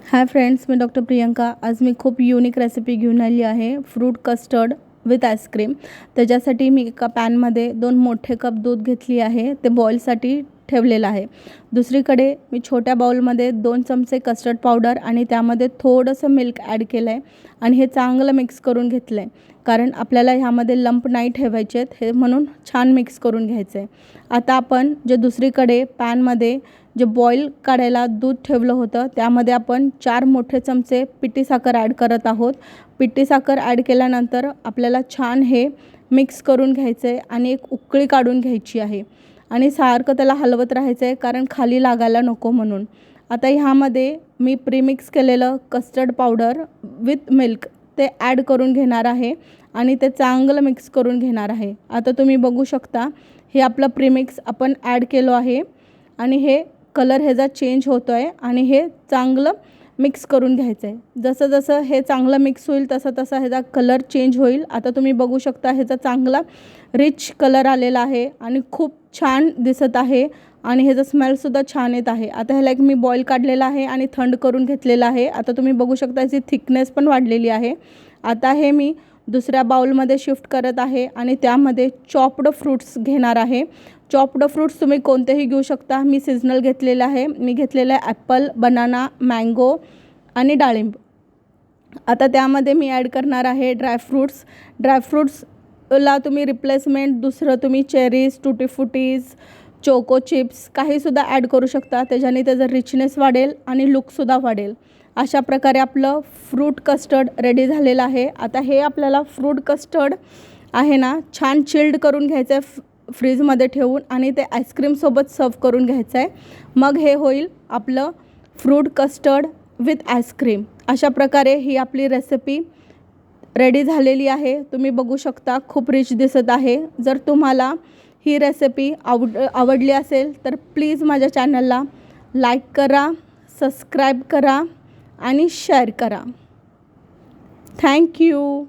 Hi friends, मी doctor Priyanka. आज मी खूप unique recipe घेऊन आली आहे, फ्रूट कस्टर्ड विथ आईस्क्रीम. त्याच्यासाठी मी एका पॅनमध्ये 2 मोठे कप दूध घेतली आहे, ते बॉईलसाठी ठेवलेलं आहे. दुसरीकडे मी छोट्या बाउलमध्ये 2 चमचे कस्टर्ड पावडर आणि त्यामध्ये थोडंसं मिल्क ॲड केलं आहे आणि हे चांगलं मिक्स करून घेतलं आहे, कारण आपल्याला ह्यामध्ये लंप नाही ठेवायचे आहेत, हे म्हणून छान मिक्स करून घ्यायचं आहे. आता आपण जे दुसरीकडे पॅनमध्ये जे बॉईल काढायला दूध ठेवलं होतं त्यामध्ये आपण 4 मोठे चमचे पिठी साखर ॲड करत आहोत. पिठी साखर ॲड केल्यानंतर आपल्याला छान हे मिक्स करून घ्यायचं आहे आणि एक उकळी काढून घ्यायची आहे आणि सारखं त्याला हलवत राहायचं आहे, कारण खाली लागायला नको म्हणून. आता ह्यामध्ये मी प्रीमिक्स केलेलं कस्टर्ड पावडर विथ मिल्क ते ॲड करून घेणार आहे आणि ते चांगलं मिक्स करून घेणार आहे. आता तुम्ही बघू शकता, हे आपलं प्रीमिक्स आपण ॲड केलं आहे आणि हे कलर ह्याचा चेंज होतो आहे आणि हे चांगलं मिक्स करून घ्यायचं आहे. जसं जसं हे चांगलं मिक्स होईल तसं तसा ह्याचा कलर चेंज होईल. आता तुम्ही बघू शकता, ह्याचा चांगला रिच कलर आलेला आहे आणि खूप छान दिसत आहे आणि ह्याचा स्मेलसुद्धा छान येत आहे. आता ह्याला एक मी बॉईल काढलेला आहे आणि थंड करून घेतलेला आहे. आता तुम्ही बघू शकता, याची थिकनेस पण वाढलेली आहे. आता हे मी दुसऱ्या बाउलमध्ये शिफ्ट करत आहे आणि त्यामध्ये चॉप्ड फ्रूट्स घेणार आहे. चॉप्ड फ्रूट्स तुम्ही कोणतेही घेऊ शकता. मी सीजनल घेतलेलं आहे. मी घेतलेलं आहे ॲपल, बनाना, मँगो आणि डाळिंब. आता त्यामध्ये मी ॲड करणार आहे ड्रायफ्रूट्सला तुम्ही रिप्लेसमेंट दुसरं तुम्ही चेरीज, टुटी फ्रुटीज, चोको चिप्स काहीसुद्धा ॲड करू शकता. त्याच्याने त्याचा रिचनेस वाढेल आणि लुकसुद्धा वाढेल. अशा प्रकारे आपलं फ्रूट कस्टर्ड रेडी झालेलं आहे. आता हे आपल्याला फ्रूट कस्टर्ड आहे ना, छान चिल्ड करून घ्यायचं आहे फ्रीजमध्ये ठेवून आणि ते आईस्क्रीमसोबत सर्व करून घ्यायचं आहे. मग हे होईल आपलं फ्रूट कस्टर्ड विथ आईस्क्रीम. अशा प्रकारे ही आपली रेसिपी रेडी झालेली आहे. तुम्ही बघू शकता, खूप रिच दिसत आहे. जर तुम्हाला ही रेसिपी आवडली असेल तर प्लीज माझ्या चॅनलला लाईक करा, सबस्क्राईब करा आणि शेअर करा. थँक्यू.